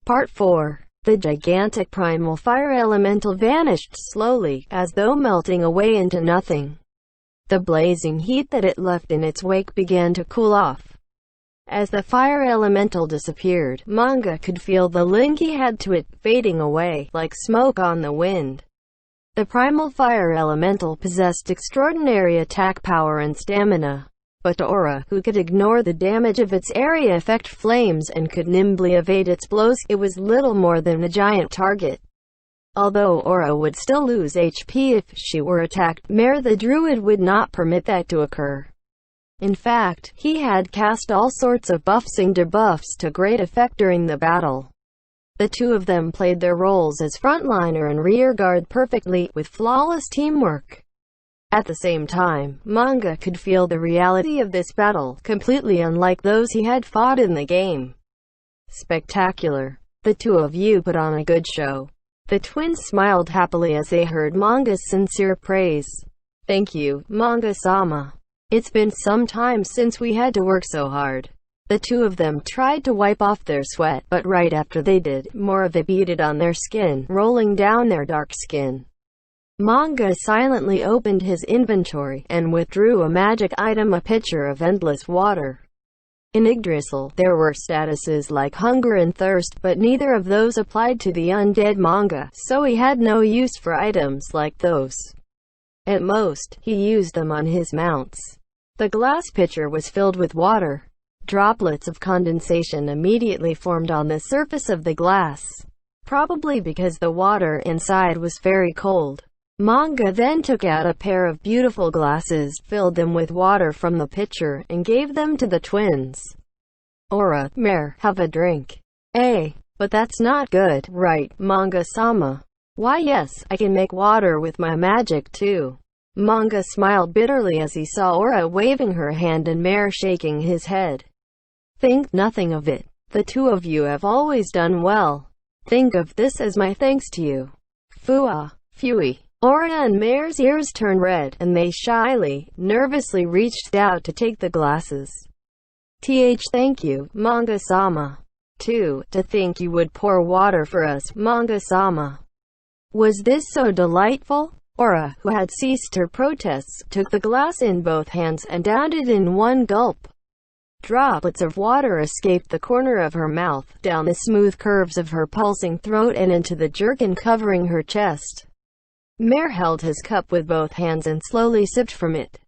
Part 4. The gigantic primal fire elemental vanished slowly, as though melting away into nothing. The blazing heat that it left in its wake began to cool off. As the fire elemental disappeared, Manga could feel the link he had to it fading away, like smoke on the wind. The primal fire elemental possessed extraordinary attack power and stamina. But to Aura, who could ignore the damage of its area effect flames and could nimbly evade its blows, it was little more than a giant target. Although Aura would still lose HP if she were attacked, Mare the Druid would not permit that to occur. In fact, he had cast all sorts of buffs and debuffs to great effect during the battle. The two of them played their roles as frontliner and rearguard perfectly, with flawless teamwork. At the same time, Manga could feel the reality of this battle, completely unlike those he had fought in the game. Spectacular. The two of you put on a good show. The twins smiled happily as they heard Manga's sincere praise. Thank you, Manga-sama. It's been some time since we had to work so hard. The two of them tried to wipe off their sweat, but right after they did, more of it beaded on their skin, rolling down their dark skin. Manga silently opened his inventory, and withdrew a magic item, a pitcher of endless water. In Yggdrasil, there were statuses like hunger and thirst, but neither of those applied to the undead Manga, so he had no use for items like those. At most, he used them on his mounts. The glass pitcher was filled with water. Droplets of condensation immediately formed on the surface of the glass, probably because the water inside was very cold. Manga then took out a pair of beautiful glasses, filled them with water from the pitcher, and gave them to the twins. Aura, Mare, have a drink. But that's not good, right, Manga-sama? Why yes, I can make water with my magic too. Manga smiled bitterly as he saw Aura waving her hand and Mare shaking his head. Think nothing of it. The two of you have always done well. Think of this as my thanks to you. Phewie. Aura and Mare's ears turned red, and they shyly, nervously reached out to take the glasses. Thank you, Manga-sama. To think you would pour water for us, Manga-sama. Was this so delightful? Aura, who had ceased her protests, took the glass in both hands and downed it in one gulp. Droplets of water escaped the corner of her mouth, down the smooth curves of her pulsing throat and into the jerkin covering her chest. Mare held his cup with both hands and slowly sipped from it.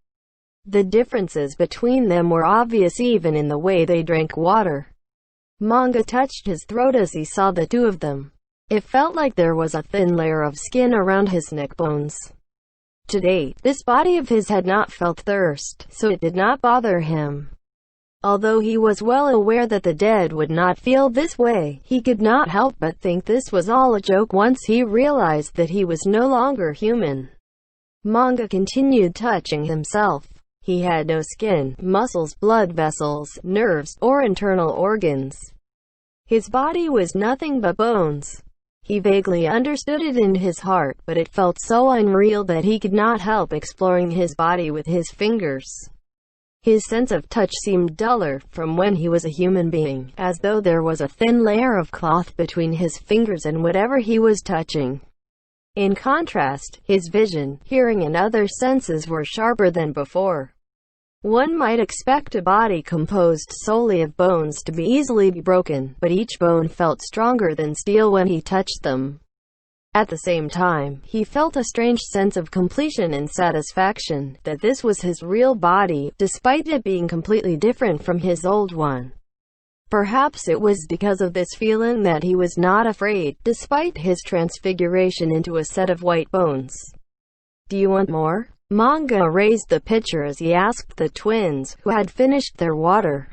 The differences between them were obvious even in the way they drank water. Manga touched his throat as he saw the two of them. It felt like there was a thin layer of skin around his neck bones. To date, this body of his had not felt thirst, so it did not bother him. Although he was well aware that the dead would not feel this way, he could not help but think this was all a joke once he realized that he was no longer human. Manga continued touching himself. He had no skin, muscles, blood vessels, nerves, or internal organs. His body was nothing but bones. He vaguely understood it in his heart, but it felt so unreal that he could not help exploring his body with his fingers. His sense of touch seemed duller from when he was a human being, as though there was a thin layer of cloth between his fingers and whatever he was touching. In contrast, his vision, hearing and other senses were sharper than before. One might expect a body composed solely of bones to be easily broken, but each bone felt stronger than steel when he touched them. At the same time, he felt a strange sense of completion and satisfaction, that this was his real body, despite it being completely different from his old one. Perhaps it was because of this feeling that he was not afraid, despite his transfiguration into a set of white bones. Do you want more? Manga raised the pitcher as he asked the twins, who had finished their water.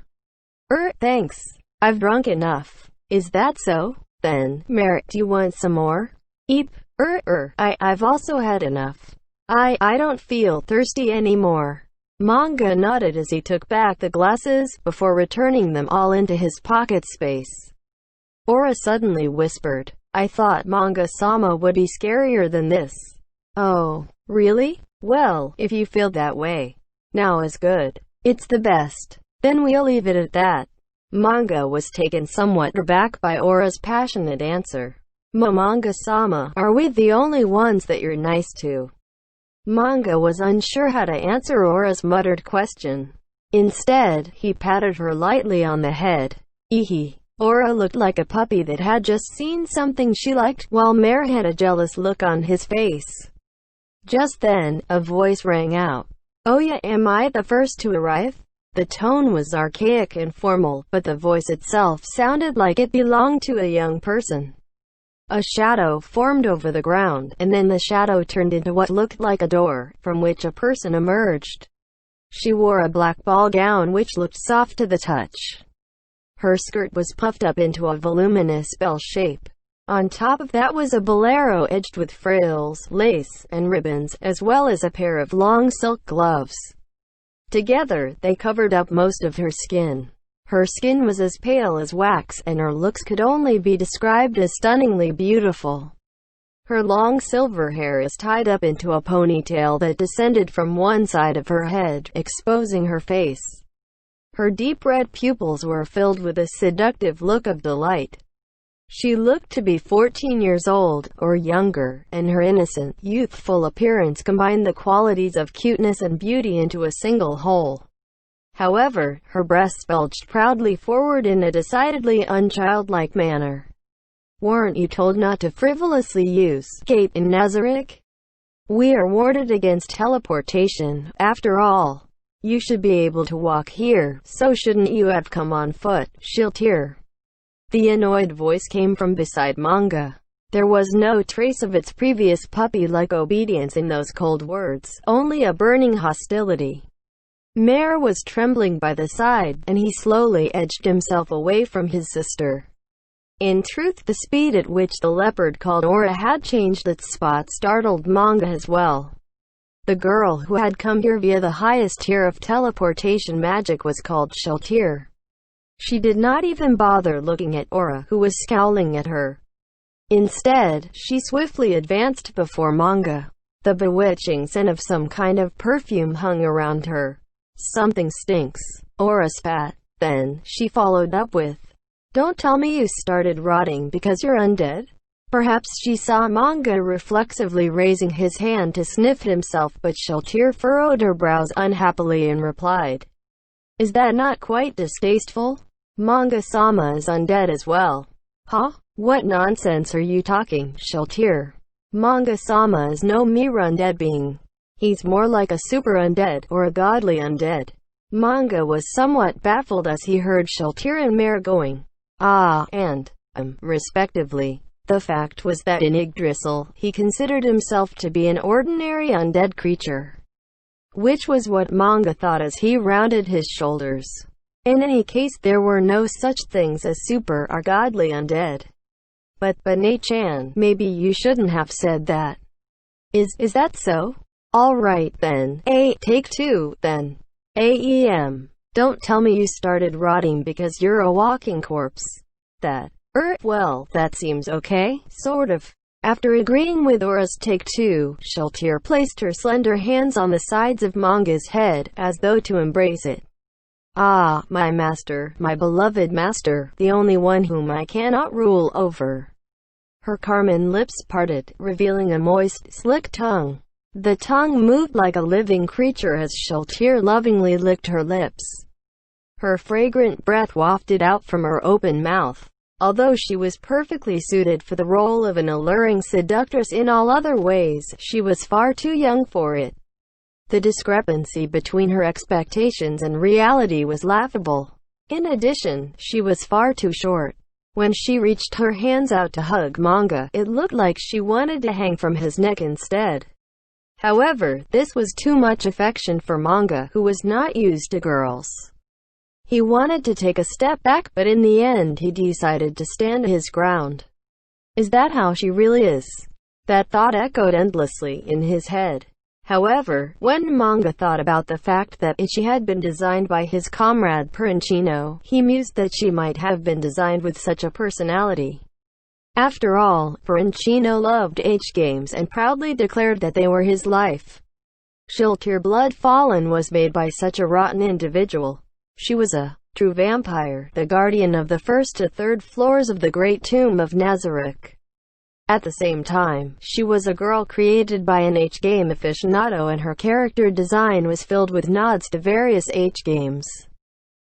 Thanks. I've drunk enough. Is that so? Then, Mare, do you want some more? I've also had enough. I don't feel thirsty anymore. Manga nodded as he took back the glasses, before returning them all into his pocket space. Aura suddenly whispered, I thought Manga-sama would be scarier than this. Oh, really? Well, if you feel that way, now is good. It's the best. Then we'll leave it at that. Manga was taken somewhat aback by Aura's passionate answer. Manga-sama, are we the only ones that you're nice to? Manga was unsure how to answer Aura's muttered question. Instead, he patted her lightly on the head. Ehe. Aura looked like a puppy that had just seen something she liked, while Mare had a jealous look on his face. Just then, a voice rang out. Oh yeah, am I the first to arrive? The tone was archaic and formal, but the voice itself sounded like it belonged to a young person. A shadow formed over the ground, and then the shadow turned into what looked like a door, from which a person emerged. She wore a black ball gown which looked soft to the touch. Her skirt was puffed up into a voluminous bell shape. On top of that was a bolero edged with frills, lace, and ribbons, as well as a pair of long silk gloves. Together, they covered up most of her skin. Her skin was as pale as wax, and her looks could only be described as stunningly beautiful. Her long silver hair is tied up into a ponytail that descended from one side of her head, exposing her face. Her deep red pupils were filled with a seductive look of delight. She looked to be 14 years old, or younger, and her innocent, youthful appearance combined the qualities of cuteness and beauty into a single whole. However, her breasts bulged proudly forward in a decidedly unchildlike manner. Weren't you told not to frivolously use skate in Nazarick? We are warded against teleportation, after all. You should be able to walk here, so shouldn't you have come on foot, Shiltir? The annoyed voice came from beside Manga. There was no trace of its previous puppy-like obedience in those cold words, only a burning hostility. Mare was trembling by the side, and he slowly edged himself away from his sister. In truth, the speed at which the leopard called Aura had changed its spot startled Manga as well. The girl who had come here via the highest tier of teleportation magic was called Shiltir. She did not even bother looking at Aura, who was scowling at her. Instead, she swiftly advanced before Manga. The bewitching scent of some kind of perfume hung around her. Something stinks, Aura spat. Then, she followed up with, don't tell me you started rotting because you're undead? Perhaps she saw Manga reflexively raising his hand to sniff himself, but Shiltir furrowed her brows unhappily and replied, is that not quite distasteful? Manga-sama is undead as well. Huh? What nonsense are you talking, Shiltir? Manga-sama is no mere undead being. He's more like a super undead, or a godly undead. Manga was somewhat baffled as he heard Shiltir and Mare going, ah, and, respectively. The fact was that in Yggdrasil, he considered himself to be an ordinary undead creature. Which was what Manga thought as he rounded his shoulders. In any case, there were no such things as super or godly undead. But Ne-chan, maybe you shouldn't have said that. Is that so? Alright then. Take two, then. AEM. Don't tell me you started rotting because you're a walking corpse. Well, that seems okay, sort of. After agreeing with Aura's take two, Shiltir placed her slender hands on the sides of Manga's head, as though to embrace it. Ah, my master, my beloved master, the only one whom I cannot rule over. Her carmine lips parted, revealing a moist, slick tongue. The tongue moved like a living creature as Shiltir lovingly licked her lips. Her fragrant breath wafted out from her open mouth. Although she was perfectly suited for the role of an alluring seductress in all other ways, she was far too young for it. The discrepancy between her expectations and reality was laughable. In addition, she was far too short. When she reached her hands out to hug Manga, it looked like she wanted to hang from his neck instead. However, this was too much affection for Manga, who was not used to girls. He wanted to take a step back, but in the end he decided to stand his ground. Is that how she really is? That thought echoed endlessly in his head. However, when Manga thought about the fact that she had been designed by his comrade Perancino, he mused that she might have been designed with such a personality. After all, Perancino loved H-games and proudly declared that they were his life. Shiltir Blood Fallen was made by such a rotten individual. She was a true vampire, the guardian of the first to third floors of the Great Tomb of Nazareth. At the same time, she was a girl created by an H-game aficionado, and her character design was filled with nods to various H-games.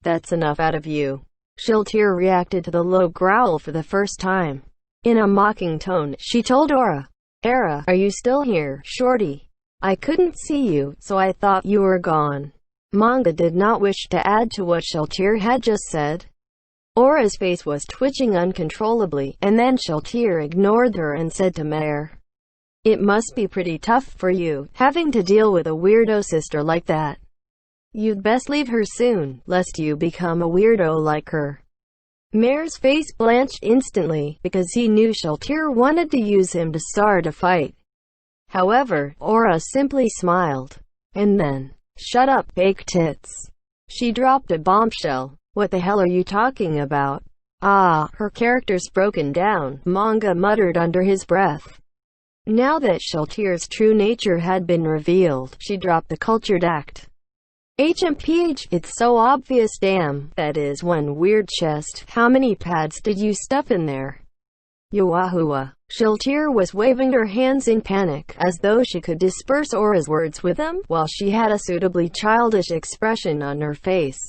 "That's enough out of you." Shiltir reacted to the low growl for the first time. In a mocking tone, she told Aura, "Era, are you still here, shorty? I couldn't see you, so I thought you were gone." Manga did not wish to add to what Shiltir had just said. Aura's face was twitching uncontrollably, and then Shiltir ignored her and said to Mare, "It must be pretty tough for you, having to deal with a weirdo sister like that. You'd best leave her soon, lest you become a weirdo like her." Mare's face blanched instantly, because he knew Shiltir wanted to use him to start a fight. However, Aura simply smiled. And then, "Shut up, fake tits." She dropped a bombshell. "What the hell are you talking about?" "Ah, her character's broken down," Manga muttered under his breath. Now that Shiltir's true nature had been revealed, she dropped the cultured act. "HMPH, it's so obvious, damn, that is one weird chest. How many pads did you stuff in there?" "Yawahua." Shiltir was waving her hands in panic, as though she could disperse Aura's words with them, while she had a suitably childish expression on her face.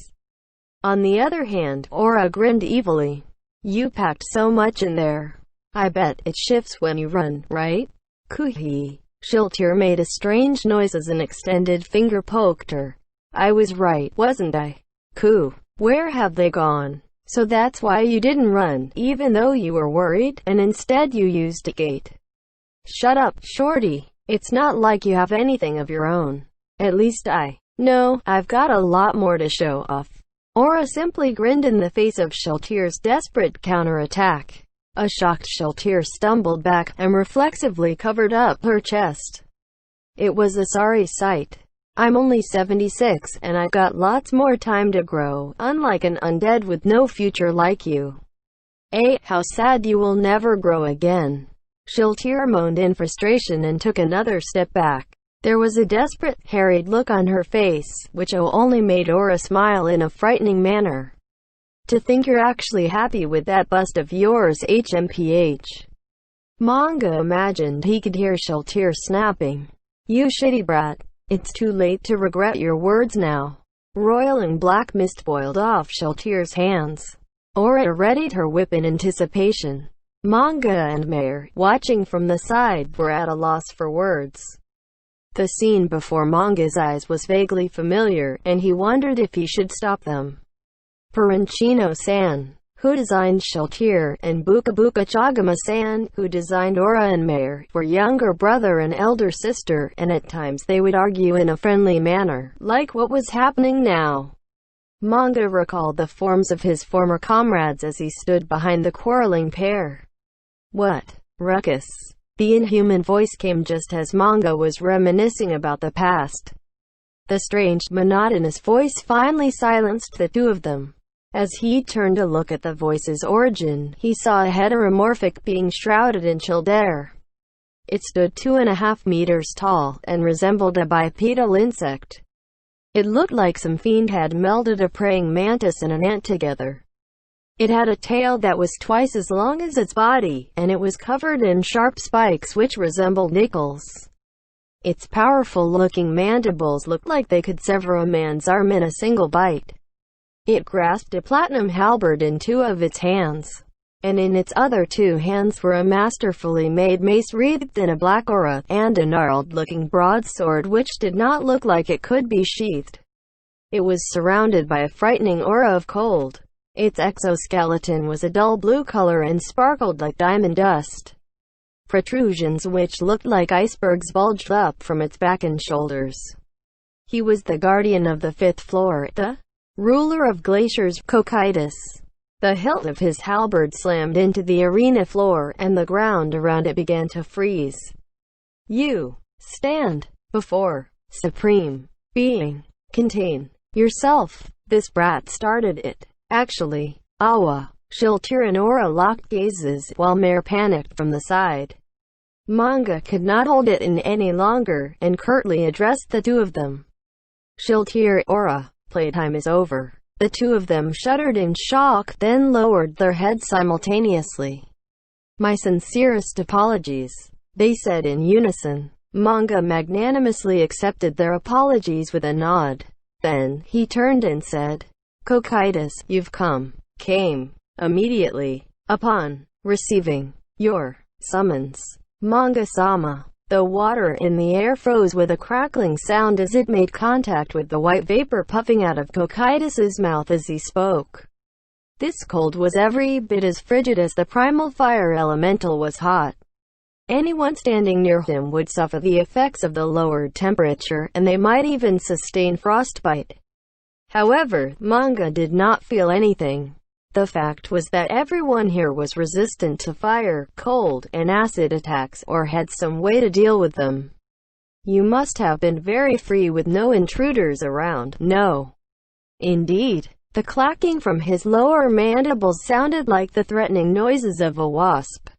On the other hand, Aura grinned evilly. "You packed so much in there. I bet it shifts when you run, right?" "Kuhi." Shiltir made a strange noise as an extended finger poked her. "I was right, wasn't I?" "Ku. Where have they gone?" "So that's why you didn't run, even though you were worried, and instead you used a gate." "Shut up, shorty. It's not like you have anything of your own. At least no, I've got a lot more to show off." Aura simply grinned in the face of Shiltir's desperate counterattack. A shocked Shiltir stumbled back, and reflexively covered up her chest. It was a sorry sight. "I'm only 76, and I've got lots more time to grow, unlike an undead with no future like you." How sad you will never grow again." Shiltir moaned in frustration and took another step back. There was a desperate, harried look on her face, which only made Aura smile in a frightening manner. "To think you're actually happy with that bust of yours, HMPH." Manga imagined he could hear Shiltir snapping. "You shitty brat. It's too late to regret your words now." Roiling black mist boiled off Shiltir's hands. Aura readied her whip in anticipation. Manga and Mare, watching from the side, were at a loss for words. The scene before Manga's eyes was vaguely familiar, and he wondered if he should stop them. Parancino-san, who designed Shiltir, and Buka Buka Chagama-san, who designed Aura and Mare, were younger brother and elder sister, and at times they would argue in a friendly manner, like what was happening now. Manga recalled the forms of his former comrades as he stood behind the quarreling pair. "What ruckus?" The inhuman voice came just as Manga was reminiscing about the past. The strange, monotonous voice finally silenced the two of them. As he turned to look at the voice's origin, he saw a heteromorphic being shrouded in chilled air. It stood 2.5 meters tall, and resembled a bipedal insect. It looked like some fiend had melded a praying mantis and an ant together. It had a tail that was twice as long as its body, and it was covered in sharp spikes which resembled nickels. Its powerful-looking mandibles looked like they could sever a man's arm in a single bite. It grasped a platinum halberd in 2 of its hands, and in its other 2 hands were a masterfully made mace wreathed in a black aura, and a gnarled-looking broadsword which did not look like it could be sheathed. It was surrounded by a frightening aura of cold. Its exoskeleton was a dull blue color and sparkled like diamond dust. Protrusions which looked like icebergs bulged up from its back and shoulders. He was the guardian of the 5th floor, the ruler of glaciers, Cocytus. The hilt of his halberd slammed into the arena floor, and the ground around it began to freeze. "You stand before Supreme Being. Contain yourself." This brat started it. Actually, Awa. Shiltir and Aura locked gazes, while Mare panicked from the side. Manga could not hold it in any longer, and curtly addressed the two of them. "Shiltir, Aura, playtime is over. The two of them shuddered in shock, then lowered their heads simultaneously. "My sincerest apologies," they said in unison. Manga magnanimously accepted their apologies with a nod. Then, he turned and said, "Kokaitis, you've came immediately upon receiving your summons." Manga-sama. The water in the air froze with a crackling sound as it made contact with the white vapor puffing out of Kokaitis's mouth as he spoke. This cold was every bit as frigid as the primal fire elemental was hot. Anyone standing near him would suffer the effects of the lowered temperature, and they might even sustain frostbite. However, Manga did not feel anything. The fact was that everyone here was resistant to fire, cold, and acid attacks, or had some way to deal with them. You must have been very free with no intruders around. No. Indeed. The clacking from his lower mandibles sounded like the threatening noises of a wasp.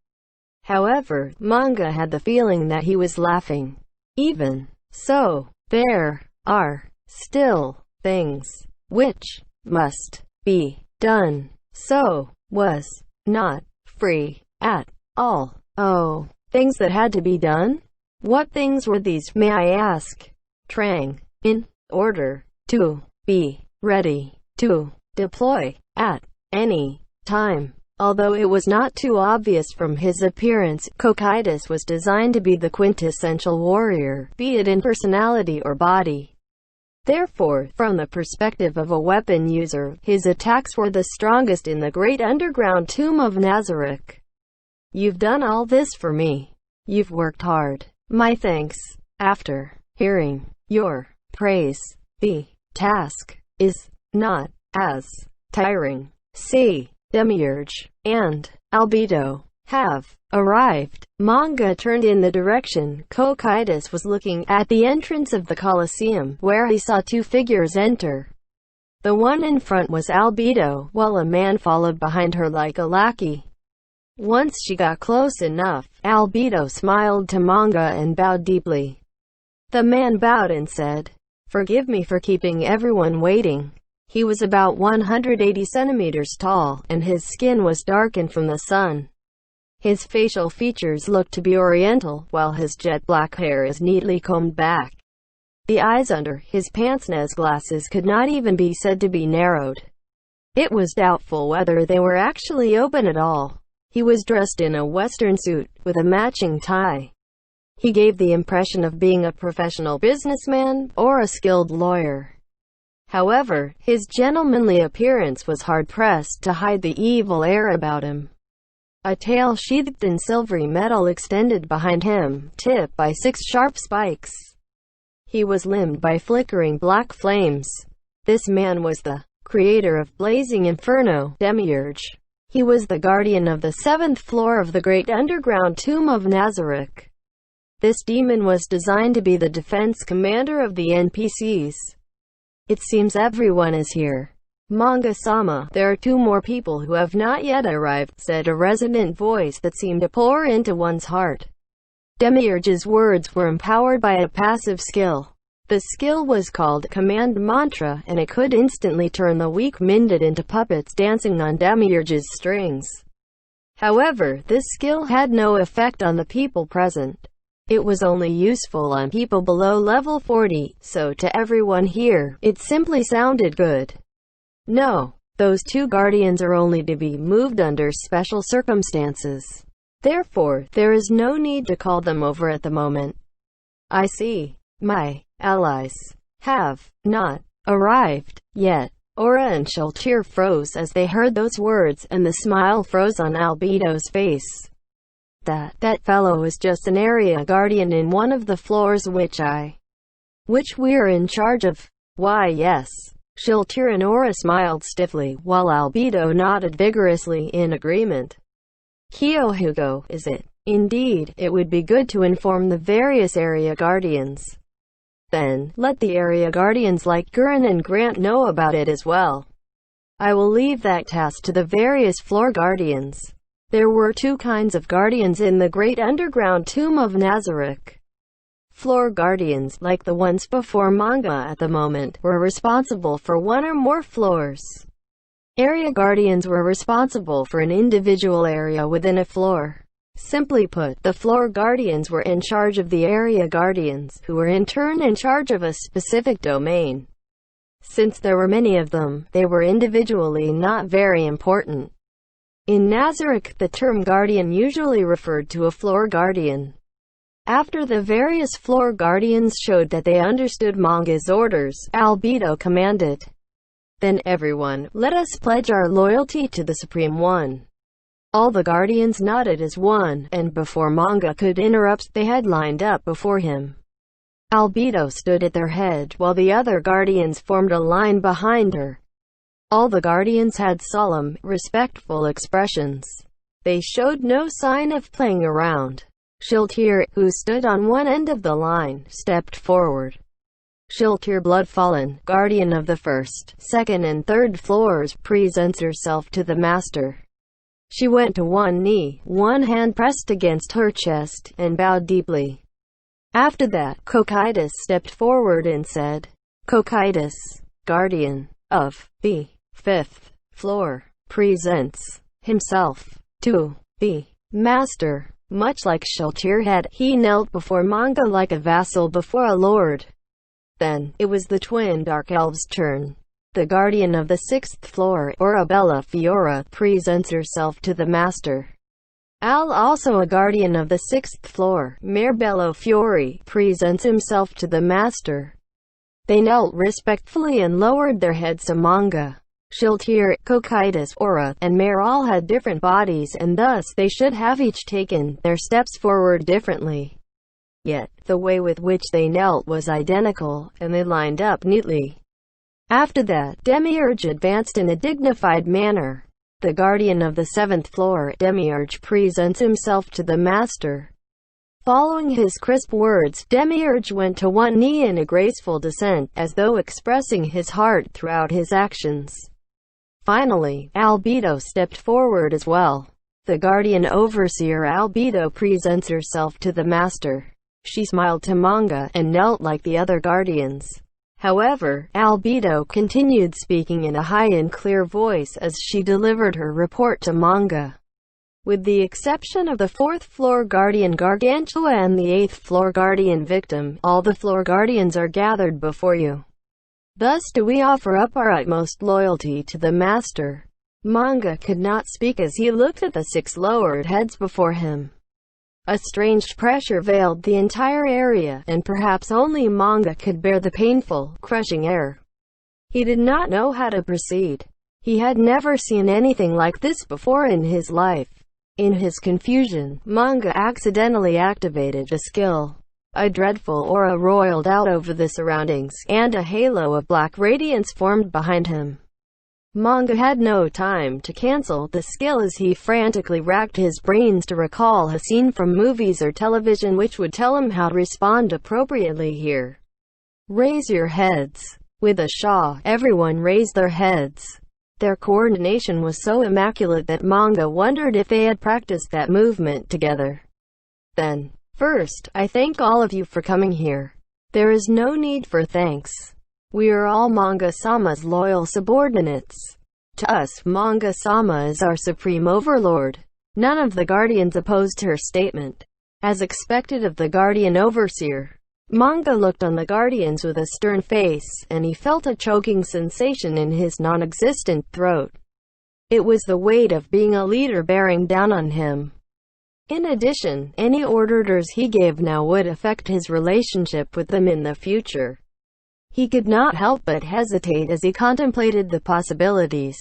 However, Manga had the feeling that he was laughing. Even so, there are still things which must be done. So, was not free at all. Oh, things that had to be done? What things were these, may I ask? Trang, in order to be ready to deploy at any time. Although it was not too obvious from his appearance, Kokaitis was designed to be the quintessential warrior, be it in personality or body. Therefore, from the perspective of a weapon user, his attacks were the strongest in the great underground tomb of Nazareth. "You've done all this for me. You've worked hard. My thanks. After hearing your praise, the task is not as tiring." See. Demiurge and Albedo have arrived. Manga turned in the direction Kokaitis was looking, at the entrance of the Colosseum, where he saw two figures enter. The one in front was Albedo, while a man followed behind her like a lackey. Once she got close enough, Albedo smiled to Manga and bowed deeply. The man bowed and said, "Forgive me for keeping everyone waiting." He was about 180 centimeters tall, and his skin was darkened from the sun. His facial features looked to be oriental, while his jet black hair is neatly combed back. The eyes under his pince-nez glasses could not even be said to be narrowed. It was doubtful whether they were actually open at all. He was dressed in a Western suit, with a matching tie. He gave the impression of being a professional businessman, or a skilled lawyer. However, his gentlemanly appearance was hard-pressed to hide the evil air about him. A tail sheathed in silvery metal extended behind him, tipped by 6 sharp spikes. He was limned by flickering black flames. This man was the creator of Blazing Inferno, Demiurge. He was the guardian of the 7th floor of the great underground tomb of Nazareth. This demon was designed to be the defense commander of the NPCs. "It seems everyone is here. Manga-sama, there are 2 more people who have not yet arrived," said a resonant voice that seemed to pour into one's heart. Demiurge's words were empowered by a passive skill. The skill was called Command Mantra, and it could instantly turn the weak-minded into puppets dancing on Demiurge's strings. However, this skill had no effect on the people present. It was only useful on people below level 40, so to everyone here, it simply sounded good. No, those 2 guardians are only to be moved under special circumstances. Therefore, there is no need to call them over at the moment. "I see. My allies have not arrived yet." Aura and Shultir froze as they heard those words, and the smile froze on Albedo's face. That fellow is just an area guardian in one of the floors which we're in charge of." "Why, yes." Shultir and Aura smiled stiffly, while Albedo nodded vigorously in agreement. "Kyohugo, is it? Indeed, it would be good to inform the various area guardians. Then, let the area guardians like Gurren and Grant know about it as well. I will leave that task to the various floor guardians." There were 2 kinds of guardians in the great underground tomb of Nazareth. Floor guardians, like the ones before manga at the moment, were responsible for one or more floors. Area guardians were responsible for an individual area within a floor. Simply put, the floor guardians were in charge of the area guardians, who were in turn in charge of a specific domain. Since there were many of them, they were individually not very important. In Nazarick, the term guardian usually referred to a floor guardian. After the various floor guardians showed that they understood manga's orders, Albedo commanded, "Then everyone, let us pledge our loyalty to the Supreme One." All the guardians nodded as one, and before manga could interrupt, they had lined up before him. Albedo stood at their head, while the other guardians formed a line behind her. All the guardians had solemn, respectful expressions. They showed no sign of playing around. Shiltir, who stood on one end of the line, stepped forward. Shiltir Bloodfallen, guardian of the first, second and third floors, presents herself to the master. She went to one knee, one hand pressed against her chest, and bowed deeply. After that, Kokaitis stepped forward and said, "Kokaitis, guardian of the fifth floor, presents himself to the master." Much like Shiltir had, he knelt before manga like a vassal before a lord. Then, it was the twin Dark Elves' turn. The guardian of the sixth floor, Orabella Fiora, presents herself to the master. Also a guardian of the sixth floor, Mirbello Fiori, presents himself to the master. They knelt respectfully and lowered their heads to manga. Shiltir, Kokaitis, Aura, and Mare all had different bodies, and thus they should have each taken their steps forward differently. Yet, the way with which they knelt was identical, and they lined up neatly. After that, Demiurge advanced in a dignified manner. The guardian of the seventh floor, Demiurge, presents himself to the master. Following his crisp words, Demiurge went to one knee in a graceful descent, as though expressing his heart throughout his actions. Finally, Albedo stepped forward as well. The guardian overseer Albedo presents herself to the master. She smiled to manga, and knelt like the other guardians. However, Albedo continued speaking in a high and clear voice as she delivered her report to manga. With the exception of the fourth floor guardian Gargantua and the eighth floor guardian Victim, all the floor guardians are gathered before you. Thus do we offer up our utmost loyalty to the master. Manga could not speak as he looked at the six lowered heads before him. A strange pressure veiled the entire area, and perhaps only manga could bear the painful, crushing air. He did not know how to proceed. He had never seen anything like this before in his life. In his confusion, manga accidentally activated a skill. A dreadful aura roiled out over the surroundings, and a halo of black radiance formed behind him. Manga had no time to cancel the skill as he frantically racked his brains to recall a scene from movies or television which would tell him how to respond appropriately here. "Raise your heads." With a shaw, everyone raised their heads. Their coordination was so immaculate that manga wondered if they had practiced that movement together. Then, "First, I thank all of you for coming here. There is no need for thanks. We are all Manga-sama's loyal subordinates. To us, Manga-sama is our supreme overlord." None of the guardians opposed her statement. As expected of the guardian overseer, Manga looked on the guardians with a stern face, and he felt a choking sensation in his non-existent throat. It was the weight of being a leader bearing down on him. In addition, any orders he gave now would affect his relationship with them in the future. He could not help but hesitate as he contemplated the possibilities.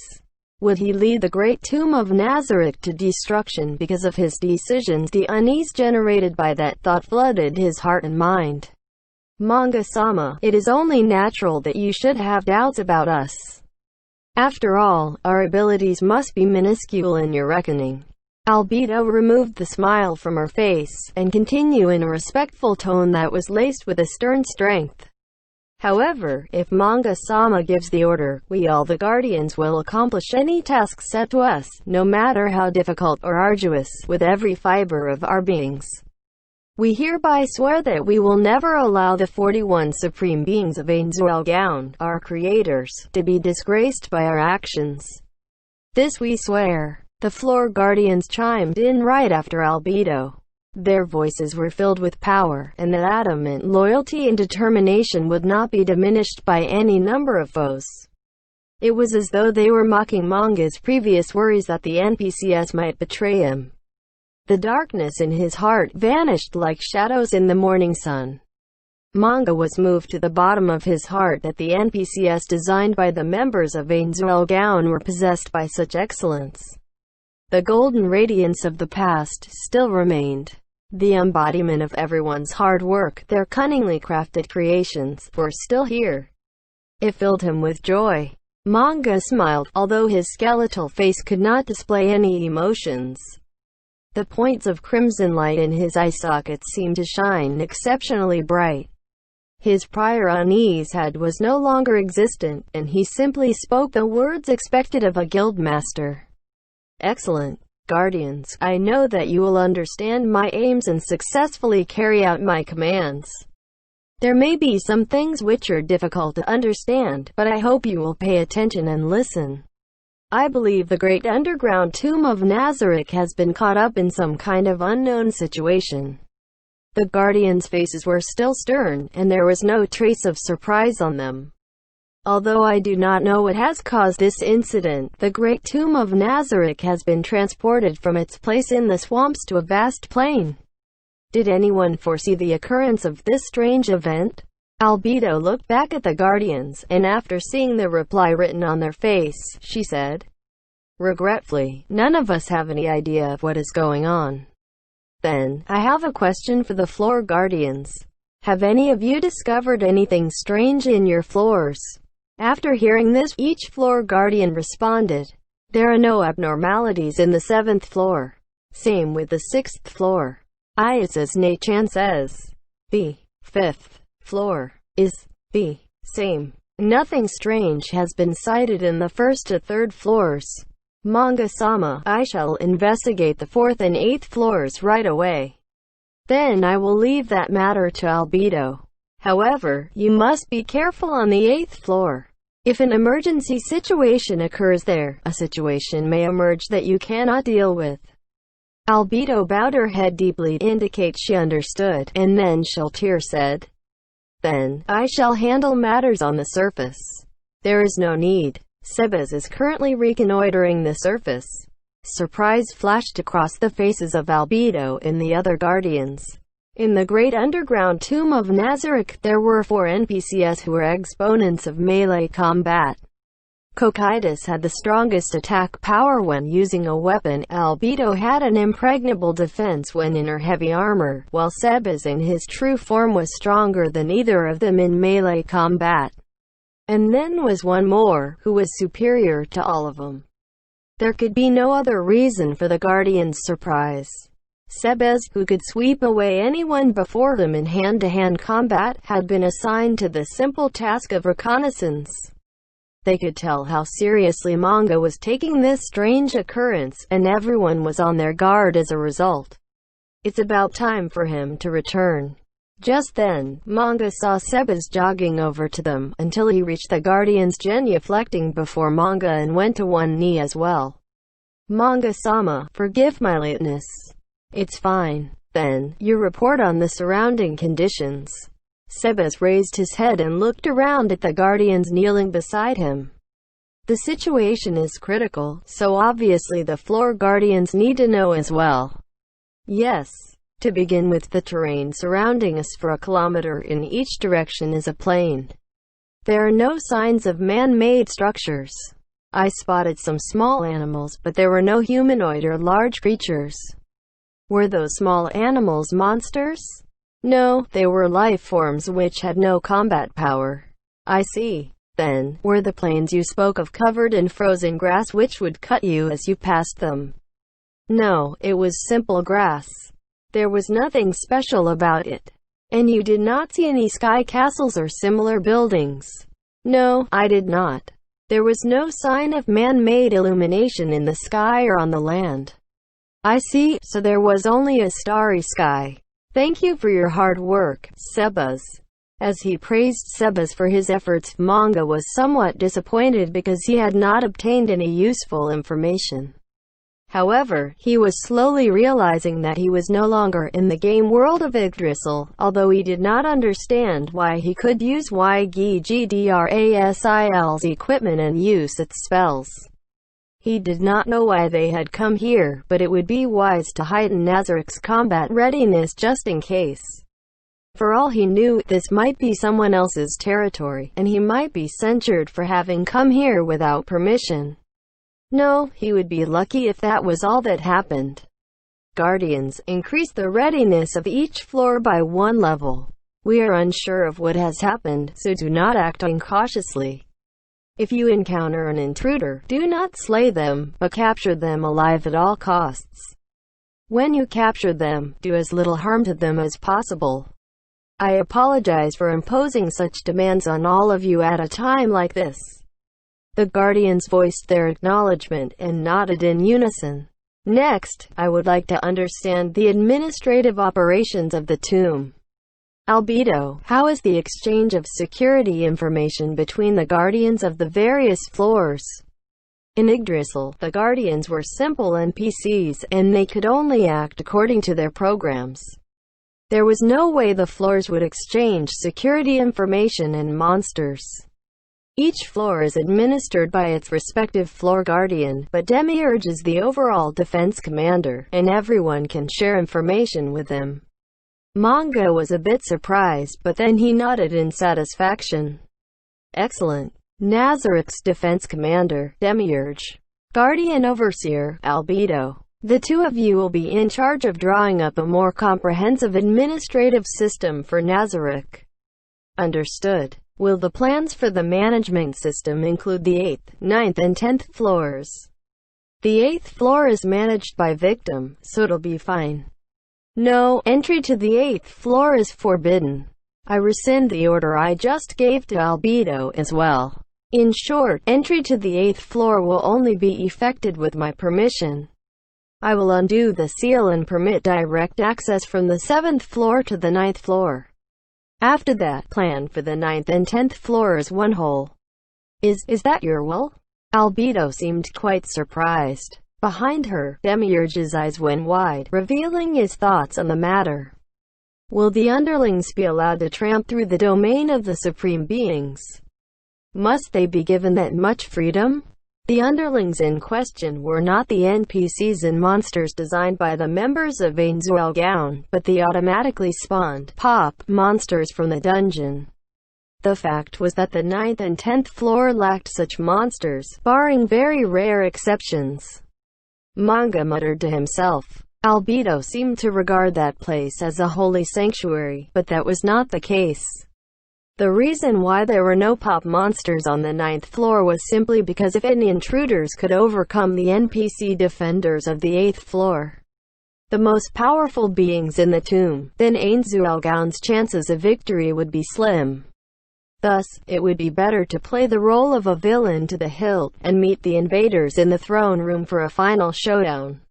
Would he lead the great tomb of Nazarick to destruction because of his decisions? The unease generated by that thought flooded his heart and mind. "Manga-sama, it is only natural that you should have doubts about us. After all, our abilities must be minuscule in your reckoning." Albedo removed the smile from her face, and continued in a respectful tone that was laced with a stern strength. "However, if Manga-sama gives the order, we all the guardians will accomplish any task set to us, no matter how difficult or arduous, with every fiber of our beings. We hereby swear that we will never allow the 41 supreme beings of Kugane, our creators, to be disgraced by our actions. This we swear. The floor guardians chimed in right after Albedo. Their voices were filled with power, and that adamant loyalty and determination would not be diminished by any number of foes. It was as though they were mocking Manga's previous worries that the NPCs might betray him. The darkness in his heart vanished like shadows in the morning sun. Manga was moved to the bottom of his heart that the NPCs designed by the members of Kugane were possessed by such excellence. The golden radiance of the past still remained. The embodiment of everyone's hard work, their cunningly crafted creations, were still here. It filled him with joy. Manga smiled, although his skeletal face could not display any emotions. The points of crimson light in his eye sockets seemed to shine exceptionally bright. His prior unease was no longer existent, and he simply spoke the words expected of a guild master. Excellent, Guardians. I know that you will understand my aims and successfully carry out my commands. There may be some things which are difficult to understand, but I hope you will pay attention and listen. I believe the great underground tomb of Nazarick has been caught up in some kind of unknown situation. The Guardians' faces were still stern, and there was no trace of surprise on them. Although I do not know what has caused this incident, the great tomb of Nazarick has been transported from its place in the swamps to a vast plain. Did anyone foresee the occurrence of this strange event? Albedo looked back at the Guardians, and after seeing the reply written on their face, she said, regretfully, none of us have any idea of what is going on. Then, I have a question for the floor Guardians. Have any of you discovered anything strange in your floors? After hearing this, each floor Guardian responded, there are no abnormalities in the 7th floor. Same with the 6th floor. Ayasa's Nechan says, the 5th floor is the same. Nothing strange has been sighted in the 1st to 3rd floors. Manga-sama, I shall investigate the 4th and 8th floors right away. Then I will leave that matter to Albedo. However, you must be careful on the 8th floor. If an emergency situation occurs there, a situation may emerge that you cannot deal with. Albedo bowed her head deeply to indicate she understood, and then Shaltir said, then, I shall handle matters on the surface. There is no need. Sebes is currently reconnoitering the surface. Surprise flashed across the faces of Albedo and the other Guardians. In the great underground tomb of Nazarick, there were 4 NPCs who were exponents of melee combat. Kokaitis had the strongest attack power when using a weapon, Albedo had an impregnable defense when in her heavy armor, while Sebes in his true form was stronger than either of them in melee combat. And then was one more, who was superior to all of them. There could be no other reason for the Guardians' surprise. Sebes, who could sweep away anyone before him in hand-to-hand combat, had been assigned to the simple task of reconnaissance. They could tell how seriously Manga was taking this strange occurrence, and everyone was on their guard as a result. It's about time for him to return. Just then, Manga saw Sebes jogging over to them, until he reached the Guardians genuflecting before Manga and went to one knee as well. Manga-sama, forgive my lateness. It's fine. Then, your report on the surrounding conditions. Sebes raised his head and looked around at the Guardians kneeling beside him. The situation is critical, so obviously the floor Guardians need to know as well. Yes. To begin with, the terrain surrounding us for a kilometer in each direction is a plain. There are no signs of man-made structures. I spotted some small animals, but there were no humanoid or large creatures. Were those small animals monsters? No, they were life forms which had no combat power. I see. Then, were the plains you spoke of covered in frozen grass which would cut you as you passed them? No, it was simple grass. There was nothing special about it. And you did not see any sky castles or similar buildings? No, I did not. There was no sign of man-made illumination in the sky or on the land. I see, so there was only a starry sky. Thank you for your hard work, Sebas. As he praised Sebas for his efforts, Manga was somewhat disappointed because he had not obtained any useful information. However, he was slowly realizing that he was no longer in the game world of Yggdrasil, although he did not understand why he could use Yggdrasil's equipment and use its spells. He did not know why they had come here, but it would be wise to heighten Nazarik's combat readiness just in case. For all he knew, this might be someone else's territory, and he might be censured for having come here without permission. No, he would be lucky if that was all that happened. Guardians, increase the readiness of each floor by 1 level. We are unsure of what has happened, so do not act incautiously. If you encounter an intruder, do not slay them, but capture them alive at all costs. When you capture them, do as little harm to them as possible. I apologize for imposing such demands on all of you at a time like this. The Guardians voiced their acknowledgement and nodded in unison. Next, I would like to understand the administrative operations of the tomb. Albedo, how is the exchange of security information between the Guardians of the various floors? In Yggdrasil, the Guardians were simple NPCs, and they could only act according to their programs. There was no way the floors would exchange security information and monsters. Each floor is administered by its respective floor guardian, but Demiurge is the overall defense commander, and everyone can share information with him. Manga was a bit surprised, but then he nodded in satisfaction. Excellent. Nazarik's defense commander, Demiurge. Guardian Overseer, Albedo. The two of you will be in charge of drawing up a more comprehensive administrative system for Nazarik. Understood. Will the plans for the management system include the 8th, 9th and 10th floors? The 8th floor is managed by Victim, so it'll be fine. No, entry to the 8th floor is forbidden. I rescind the order I just gave to Albedo as well. In short, entry to the 8th floor will only be effected with my permission. I will undo the seal and permit direct access from the 7th floor to the 9th floor. After that, plan for the 9th and 10th floors one whole. Is that your will? Albedo seemed quite surprised. Behind her, Demiurge's eyes went wide, revealing his thoughts on the matter. Will the underlings be allowed to tramp through the domain of the Supreme Beings? Must they be given that much freedom? The underlings in question were not the NPCs and monsters designed by the members of Ainzuelgaon, but the automatically spawned pop monsters from the dungeon. The fact was that the 9th and 10th floor lacked such monsters, barring very rare exceptions. Manga muttered to himself. Albedo seemed to regard that place as a holy sanctuary, but that was not the case. The reason why there were no pop monsters on the 9th floor was simply because if any intruders could overcome the NPC defenders of the 8th floor, the most powerful beings in the tomb, then Ainzuelgaon's chances of victory would be slim. Thus, it would be better to play the role of a villain to the hilt, and meet the invaders in the throne room for a final showdown.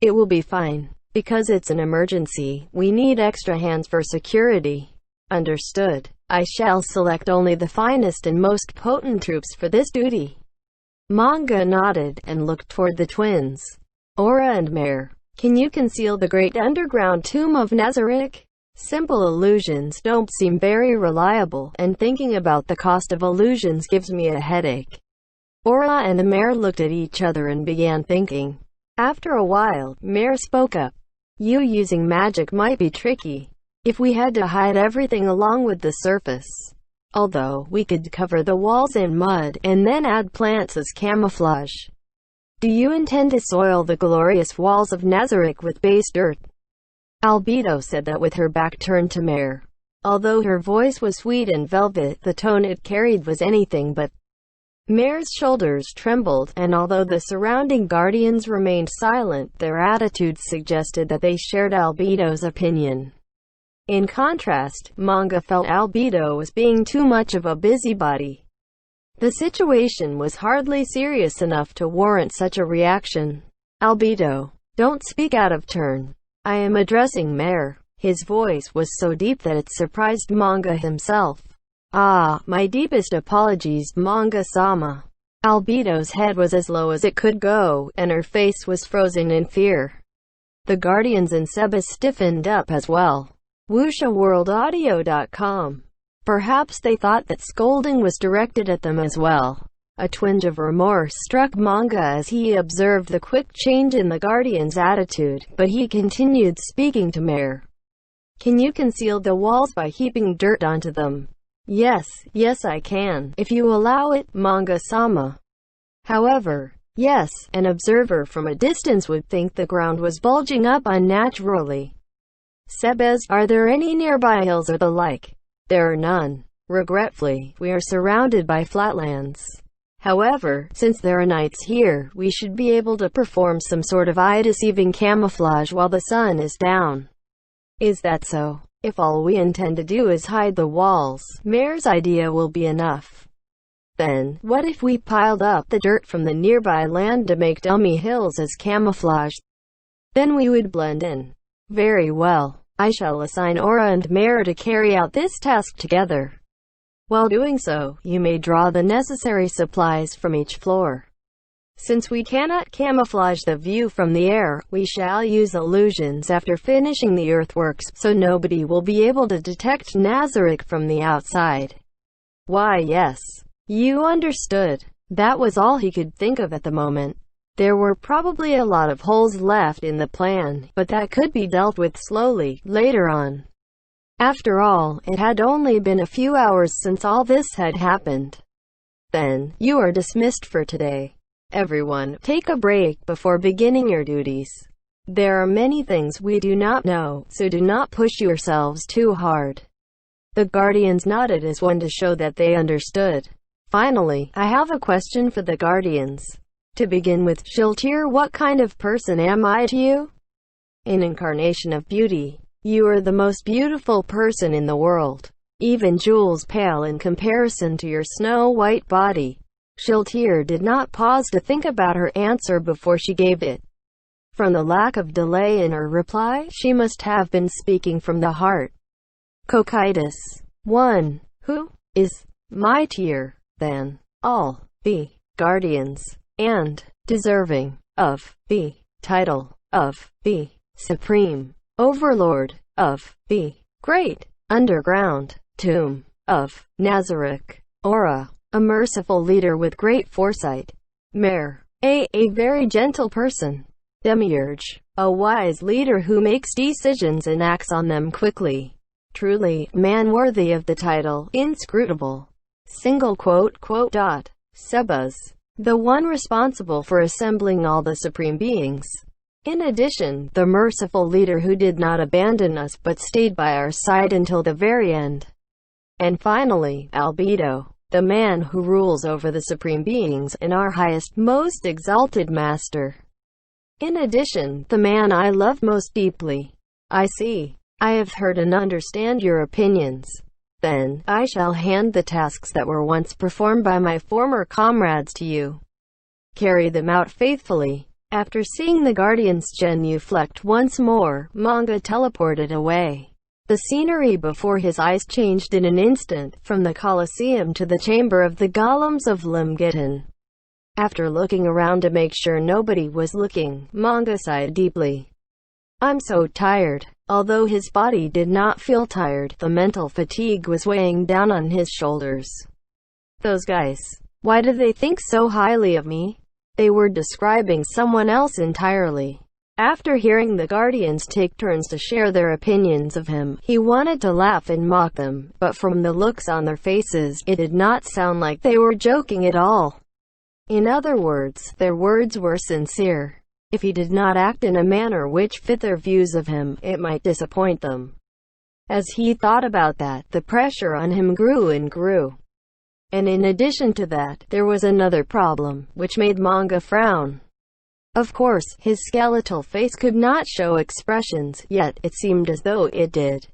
It will be fine. Because it's an emergency, we need extra hands for security. Understood. I shall select only the finest and most potent troops for this duty. Manga nodded, and looked toward the twins. Aura and Mare. Can you conceal the great underground tomb of Nazarik? Simple illusions don't seem very reliable, and thinking about the cost of illusions gives me a headache. Aura and Mare looked at each other and began thinking. After a while, Mare spoke up. You using magic might be tricky. If we had to hide everything along with the surface. Although, we could cover the walls in mud, and then add plants as camouflage. Do you intend to soil the glorious walls of Nazarik with base dirt? Albedo said that with her back turned to Mare. Although her voice was sweet and velvet, the tone it carried was anything but. Mare's shoulders trembled, and although the surrounding guardians remained silent, their attitudes suggested that they shared Albedo's opinion. In contrast, Manga felt Albedo was being too much of a busybody. The situation was hardly serious enough to warrant such a reaction. Albedo, don't speak out of turn. I am addressing Mare. His voice was so deep that it surprised manga himself. "Ah, my deepest apologies, manga-sama." Albedo's head was as low as it could go, and her face was frozen in fear. The Guardians and Seba stiffened up as well. WuxaWorldAudio.com. Perhaps they thought that scolding was directed at them as well. A twinge of remorse struck manga as he observed the quick change in the Guardian's attitude, but he continued speaking to Mare. "Can you conceal the walls by heaping dirt onto them?" Yes, I can, if you allow it, manga-sama. However, yes, an observer from a distance would think the ground was bulging up unnaturally. Sebes, are there any nearby hills or the like? There are none. Regretfully, we are surrounded by flatlands. However, since there are nights here, we should be able to perform some sort of eye-deceiving camouflage while the sun is down. Is that so? If all we intend to do is hide the walls, Mare's idea will be enough. Then, what if we piled up the dirt from the nearby land to make dummy hills as camouflage? Then we would blend in. Very well. I shall assign Aura and Mare to carry out this task together. While doing so, you may draw the necessary supplies from each floor. Since we cannot camouflage the view from the air, we shall use illusions after finishing the earthworks, so nobody will be able to detect Nazarick from the outside. Why yes. You understood. That was all he could think of at the moment. There were probably a lot of holes left in the plan, but that could be dealt with slowly, later on. After all, it had only been a few hours since all this had happened. Then, you are dismissed for today. Everyone, take a break before beginning your duties. There are many things we do not know, so do not push yourselves too hard. The Guardians nodded as one to show that they understood. Finally, I have a question for the Guardians. To begin with, Shiltir, what kind of person am I to you? An incarnation of beauty. You are the most beautiful person in the world. Even jewels pale in comparison to your snow-white body. Shiltir did not pause to think about her answer before she gave it. From the lack of delay in her reply, she must have been speaking from the heart. Cocytus. 1. Who is mightier than all the Guardians, and deserving of the title of the Supreme Overlord of the Great Underground Tomb of Nazarick? Aura. A merciful leader with great foresight. Mare. A very gentle person. Demiurge. A wise leader who makes decisions and acts on them quickly. Truly, man worthy of the title, inscrutable. Single quote. Sebas. The one responsible for assembling all the supreme beings. In addition, the merciful leader who did not abandon us but stayed by our side until the very end. And finally, Albedo. The man who rules over the supreme beings and our highest, most exalted master. In addition, the man I love most deeply. I see. I have heard and understand your opinions. Then, I shall hand the tasks that were once performed by my former comrades to you. Carry them out faithfully. After seeing the Guardians genuflect once more, manga teleported away. The scenery before his eyes changed in an instant, from the Colosseum to the chamber of the golems of Limgitan. After looking around to make sure nobody was looking, manga sighed deeply. I'm so tired. Although his body did not feel tired, the mental fatigue was weighing down on his shoulders. Those guys. Why do they think so highly of me? They were describing someone else entirely. After hearing the Guardians take turns to share their opinions of him, he wanted to laugh and mock them, but from the looks on their faces, it did not sound like they were joking at all. In other words, their words were sincere. If he did not act in a manner which fit their views of him, it might disappoint them. As he thought about that, the pressure on him grew and grew. And in addition to that, there was another problem, which made manga frown. Of course, his skeletal face could not show expressions, yet it seemed as though it did.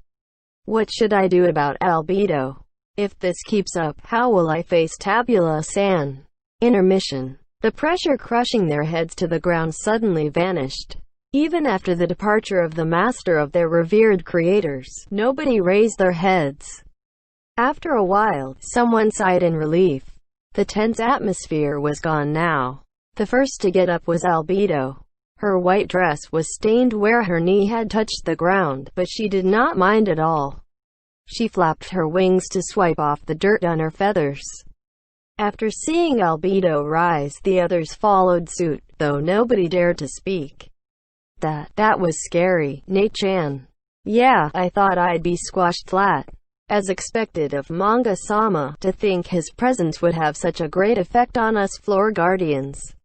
What should I do about Albedo? If this keeps up, how will I face Tabula-san? Intermission. The pressure crushing their heads to the ground suddenly vanished. Even after the departure of the master of their revered creators, nobody raised their heads. After a while, someone sighed in relief. The tense atmosphere was gone now. The first to get up was Albedo. Her white dress was stained where her knee had touched the ground, but she did not mind at all. She flapped her wings to swipe off the dirt on her feathers. After seeing Albedo rise, the others followed suit, though nobody dared to speak. That was scary, Nei-chan. Yeah, I thought I'd be squashed flat. As expected of Manga-sama, to think his presence would have such a great effect on us floor guardians.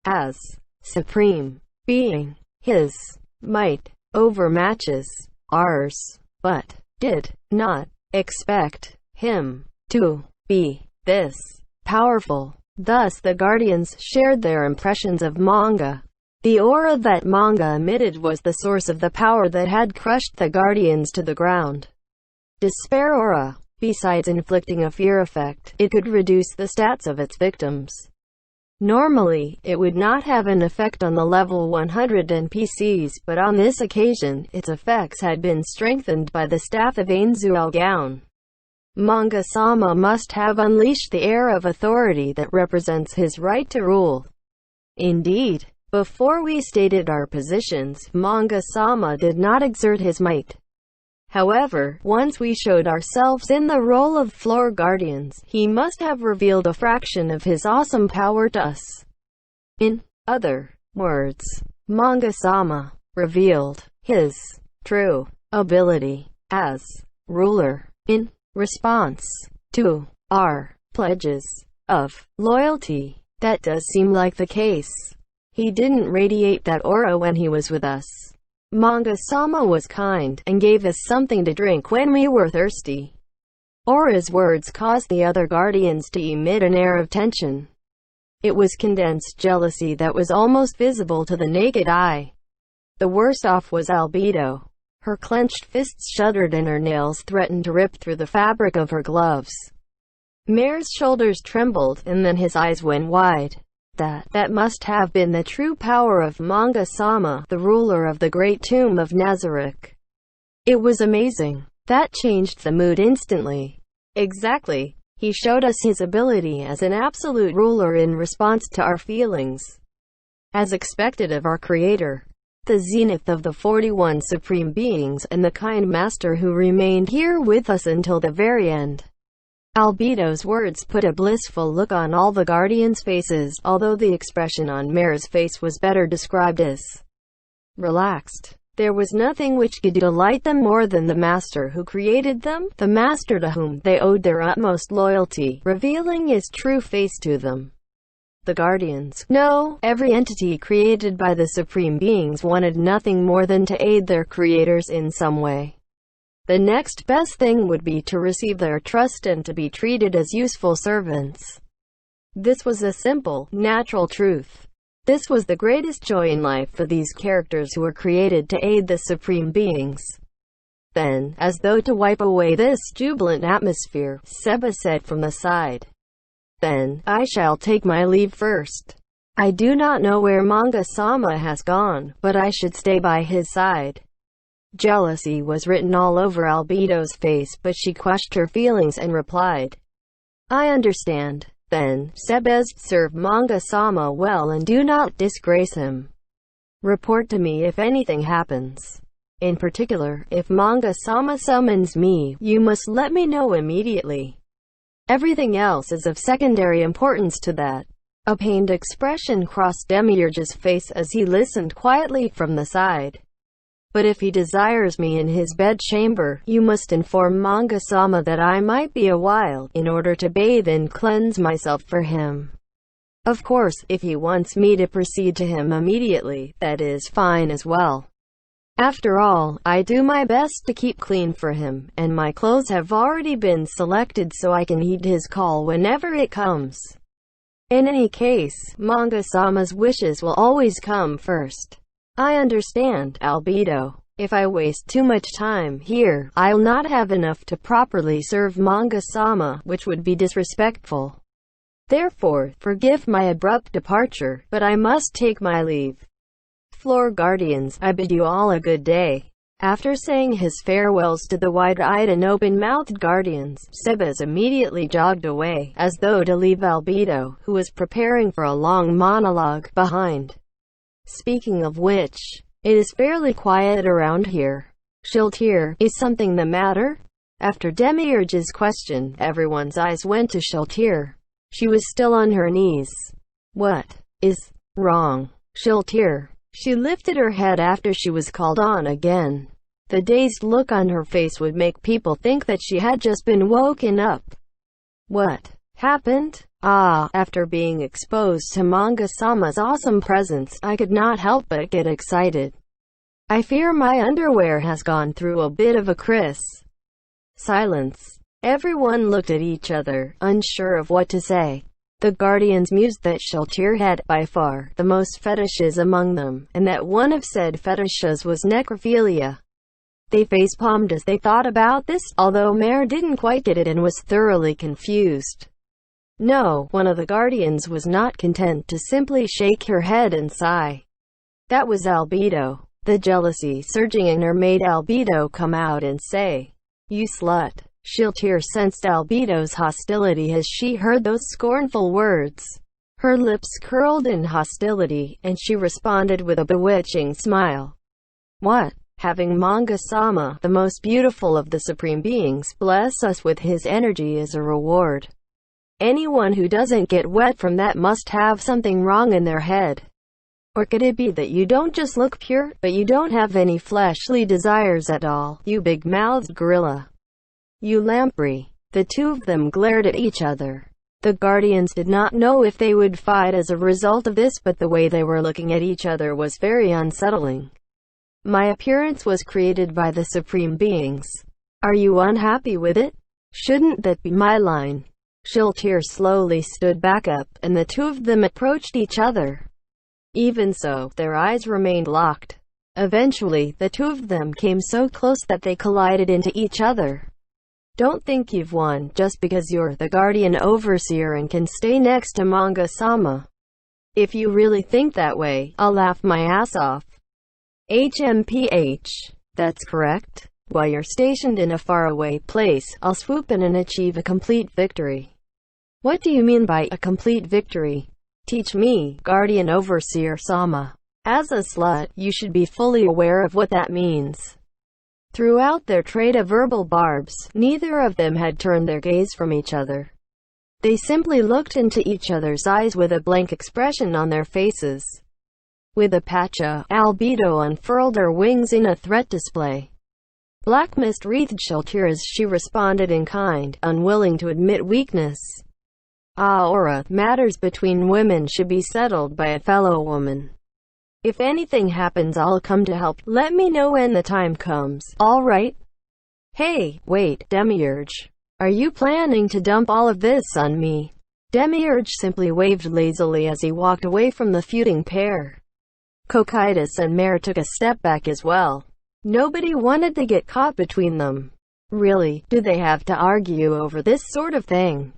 As supreme being, his might overmatches ours, but did not expect him to be this powerful. Thus the guardians shared their impressions of Manga. The aura that Manga emitted was the source of the power that had crushed the guardians to the ground. Despair aura. Besides inflicting a fear effect, it could reduce the stats of its victims. Normally, it would not have an effect on the level 100 NPCs, but on this occasion, its effects had been strengthened by the staff of Ainzu Gown. Manga-sama must have unleashed the air of authority that represents his right to rule. Indeed, before we stated our positions, Manga-sama did not exert his might. However, once we showed ourselves in the role of floor guardians, he must have revealed a fraction of his awesome power to us. In other words, Manga-sama revealed his true ability as ruler. In response to our pledges of loyalty, that does seem like the case. He didn't radiate that aura when he was with us. Manga-sama was kind, and gave us something to drink when we were thirsty. Aura's words caused the other guardians to emit an air of tension. It was condensed jealousy that was almost visible to the naked eye. The worst off was Albedo. Her clenched fists shuddered and her nails threatened to rip through the fabric of her gloves. Mare's shoulders trembled, and then his eyes went wide. That must have been the true power of Manga-sama, the ruler of the great tomb of Nazarick. It was amazing. That changed the mood instantly. Exactly. He showed us his ability as an absolute ruler in response to our feelings. As expected of our creator. The zenith of the 41 supreme beings and the kind master who remained here with us until the very end. Albedo's words put a blissful look on all the guardians' faces, although the expression on Mare's face was better described as relaxed. There was nothing which could delight them more than the master who created them, the master to whom they owed their utmost loyalty, revealing his true face to them. The guardians, no, every entity created by the supreme beings wanted nothing more than to aid their creators in some way. The next best thing would be to receive their trust and to be treated as useful servants. This was a simple, natural truth. This was the greatest joy in life for these characters who were created to aid the supreme beings. Then, as though to wipe away this jubilant atmosphere, Seba said from the side, "Then, I shall take my leave first. I do not know where Manga-sama has gone, but I should stay by his side." Jealousy was written all over Albedo's face, but she crushed her feelings and replied, "I understand. Then, Sebes, serve Manga-sama well and do not disgrace him. Report to me if anything happens. In particular, if Manga-sama summons me, you must let me know immediately. Everything else is of secondary importance to that." A pained expression crossed Demiurge's face as he listened quietly from the side. "But if he desires me in his bedchamber, you must inform Manga-sama that I might be a while, in order to bathe and cleanse myself for him. Of course, if he wants me to proceed to him immediately, that is fine as well. After all, I do my best to keep clean for him, and my clothes have already been selected so I can heed his call whenever it comes. In any case, Manga-sama's wishes will always come first." "I understand, Albedo. If I waste too much time here, I'll not have enough to properly serve Manga-sama, which would be disrespectful. Therefore, forgive my abrupt departure, but I must take my leave." floor guardians, I bid you all a good day." After saying his farewells to the wide-eyed and open-mouthed guardians, Sebas immediately jogged away, as though to leave Albedo, who was preparing for a long monologue, behind. Speaking of which, it is fairly quiet around here. Shiltir, is something the matter? After Demiurge's question, everyone's eyes went to Shiltir. She was still on her knees. What is wrong, Shiltir? She lifted her head after she was called on again. The dazed look on her face would make people think that she had just been woken up. What happened? After being exposed to Manga-sama's awesome presence, I could not help but get excited. I fear my underwear has gone through a bit of a criss. Silence. Everyone looked at each other, unsure of what to say. The guardians mused that Shiltir had, by far, the most fetishes among them, and that one of said fetishes was necrophilia. They facepalmed as they thought about this, although Mare didn't quite get it and was thoroughly confused. No, one of the guardians was not content to simply shake her head and sigh. That was Albedo. The jealousy surging in her made Albedo come out and say, "You slut." Shiltir sensed Albedo's hostility as she heard those scornful words. Her lips curled in hostility, and she responded with a bewitching smile. What? Having Manga-sama, the most beautiful of the supreme beings, bless us with his energy as a reward. Anyone who doesn't get wet from that must have something wrong in their head. Or could it be that you don't just look pure, but you don't have any fleshly desires at all, you big-mouthed gorilla? You lamprey. The two of them glared at each other. The guardians did not know if they would fight as a result of this, but the way they were looking at each other was very unsettling. My appearance was created by the supreme beings. Are you unhappy with it? Shouldn't that be my line? Shiltir slowly stood back up, and the two of them approached each other. Even so, their eyes remained locked. Eventually, the two of them came so close that they collided into each other. Don't think you've won, just because you're the guardian overseer and can stay next to Manga-sama. If you really think that way, I'll laugh my ass off. HMPH. That's correct. While you're stationed in a faraway place, I'll swoop in and achieve a complete victory. What do you mean by a complete victory? Teach me, Guardian Overseer-sama. As a slut, you should be fully aware of what that means. Throughout their trade of verbal barbs, neither of them had turned their gaze from each other. They simply looked into each other's eyes with a blank expression on their faces. With a pacha, Albedo unfurled her wings in a threat display. Black mist wreathed Shiltir as she responded in kind, unwilling to admit weakness. Aura, matters between women should be settled by a fellow woman. If anything happens, I'll come to help. Let me know when the time comes, alright? Hey, wait, Demiurge. Are you planning to dump all of this on me? Demiurge simply waved lazily as he walked away from the feuding pair. Cocytus and Mare took a step back as well. Nobody wanted to get caught between them. Really, do they have to argue over this sort of thing?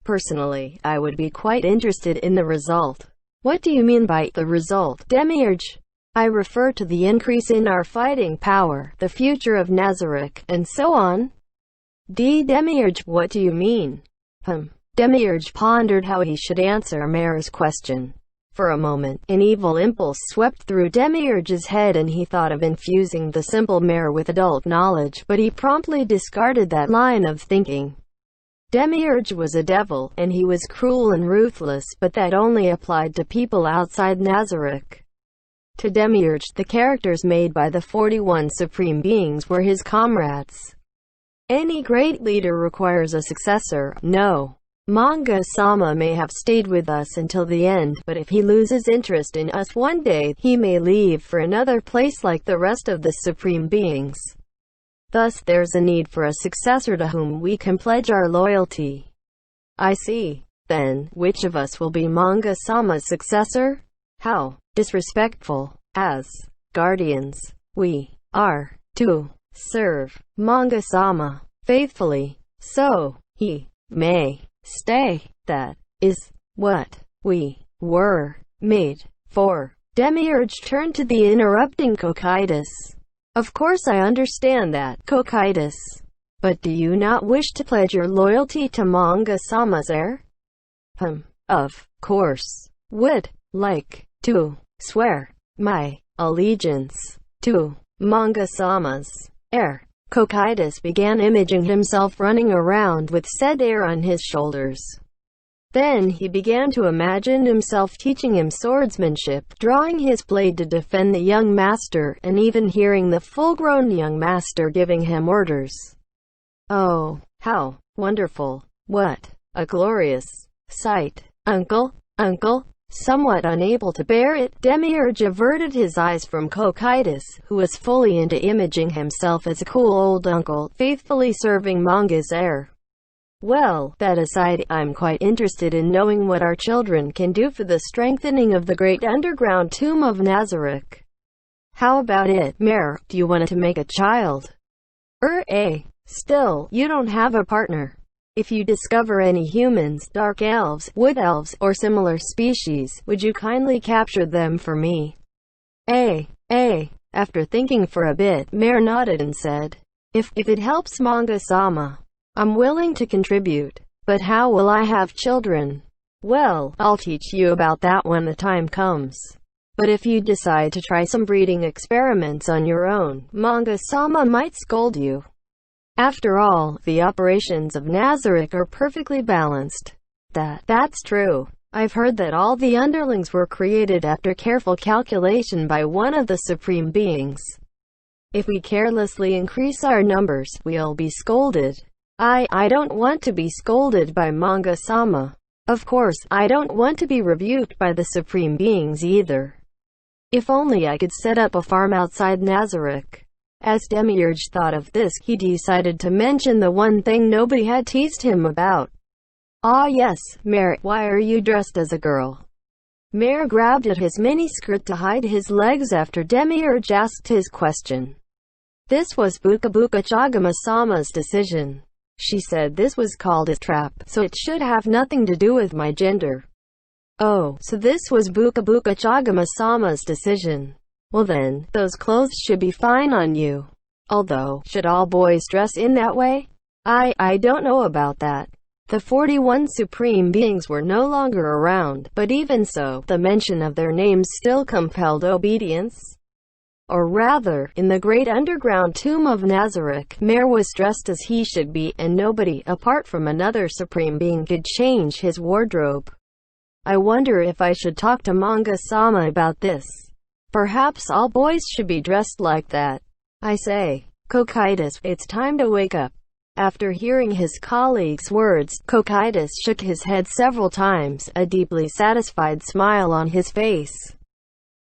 Personally, I would be quite interested in the result. What do you mean by the result, Demiurge? I refer to the increase in our fighting power, the future of Nazarick, and so on. Demiurge, what do you mean? Demiurge pondered how he should answer Mare's question. For a moment, an evil impulse swept through Demiurge's head and he thought of infusing the simple Mare with adult knowledge, but he promptly discarded that line of thinking. Demiurge was a devil, and he was cruel and ruthless, but that only applied to people outside Nazarick. To Demiurge, the characters made by the 41 Supreme Beings were his comrades. Any great leader requires a successor. No. Manga-sama may have stayed with us until the end, but if he loses interest in us one day, he may leave for another place like the rest of the Supreme Beings. Thus, there's a need for a successor to whom we can pledge our loyalty. I see. Then, which of us will be Manga-sama's successor? How disrespectful. As guardians, we are to serve Manga-sama faithfully, so he may stay. That is what we were made for. Demiurge turned to the interrupting Cocytus. Of course I understand that, Cocytus. But do you not wish to pledge your loyalty to Manga-sama's heir? Of course. Would like to swear my allegiance to Manga-sama's heir. Cocytus began imaging himself running around with said heir on his shoulders. Then he began to imagine himself teaching him swordsmanship, drawing his blade to defend the young master, and even hearing the full-grown young master giving him orders. Oh, how wonderful! What a glorious sight! Uncle, uncle! Somewhat unable to bear it, Demiurge averted his eyes from Cocytus, who was fully into imaging himself as a cool old uncle, faithfully serving Manga's heir. Well, that aside, I'm quite interested in knowing what our children can do for the strengthening of the great underground tomb of Nazareth. How about it, Mare? Do you want to make a child? Still, you don't have a partner. If you discover any humans, dark elves, wood elves, or similar species, would you kindly capture them for me? After thinking for a bit, Mare nodded and said, If it helps Manga-sama, I'm willing to contribute. But how will I have children? Well, I'll teach you about that when the time comes. But if you decide to try some breeding experiments on your own, Manga-sama might scold you. After all, the operations of Nazareth are perfectly balanced. That's true. I've heard that all the underlings were created after careful calculation by one of the supreme beings. If we carelessly increase our numbers, we'll be scolded. I don't want to be scolded by Manga-sama. Of course, I don't want to be rebuked by the supreme beings either. If only I could set up a farm outside Nazareth. As Demiurge thought of this, he decided to mention the one thing nobody had teased him about. Ah yes, Mare, why are you dressed as a girl? Mare grabbed at his miniskirt to hide his legs after Demiurge asked his question. This was Buka Chagama-sama's decision. She said this was called a trap, so it should have nothing to do with my gender. Oh, so this was Buka Chagama-sama's decision. Well then, those clothes should be fine on you. Although, should all boys dress in that way? I don't know about that. The 41 supreme beings were no longer around, but even so, the mention of their names still compelled obedience. Or rather, in the great underground tomb of Nazareth, Mare was dressed as he should be, and nobody, apart from another supreme being, could change his wardrobe. I wonder if I should talk to Manga-sama about this. Perhaps all boys should be dressed like that. I say, Cocytus, it's time to wake up. After hearing his colleague's words, Cocytus shook his head several times, a deeply satisfied smile on his face.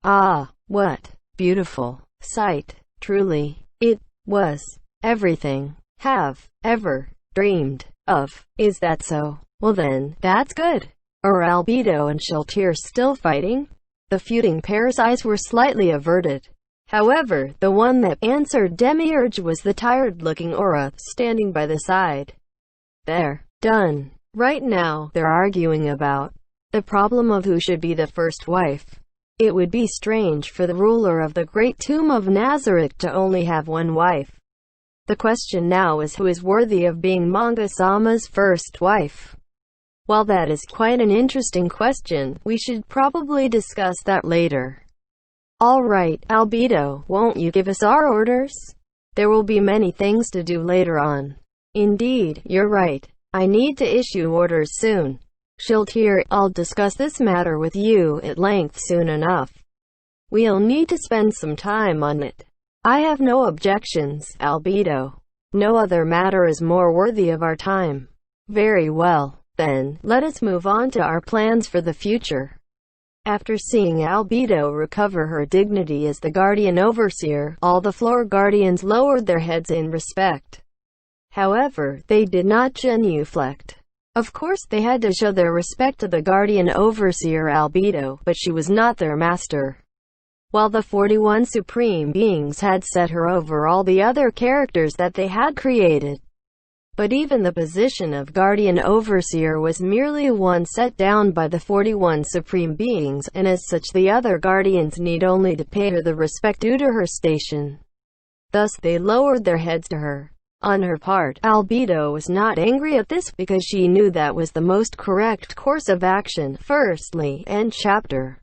Ah, what beautiful sight. Truly, it was everything have ever dreamed of. Is that so? Well then, that's good. Are Albedo and ch2 still fighting? The feuding pair's eyes were slightly averted. However, the one that answered Demiurge was the tired-looking Aura, standing by the side. They're done. Right now, they're arguing about the problem of who should be the first wife. It would be strange for the ruler of the great tomb of Nazareth to only have one wife. The question now is who is worthy of being Manga-sama's first wife. While that is quite an interesting question, we should probably discuss that later. Alright, Albedo, won't you give us our orders? There will be many things to do later on. Indeed, you're right. I need to issue orders soon. ch2, I'll discuss this matter with you at length soon enough. We'll need to spend some time on it. I have no objections, Albedo. No other matter is more worthy of our time. Very well. Then, let us move on to our plans for the future. After seeing Albedo recover her dignity as the Guardian Overseer, all the floor guardians lowered their heads in respect. However, they did not genuflect. Of course they had to show their respect to the Guardian Overseer Albedo, but she was not their master. While the 41 supreme beings had set her over all the other characters that they had created. But even the position of Guardian Overseer was merely one set down by the 41 Supreme Beings, and as such the other Guardians need only to pay her the respect due to her station. Thus they lowered their heads to her. On her part, Albedo was not angry at this, because she knew that was the most correct course of action. Firstly, end chapter.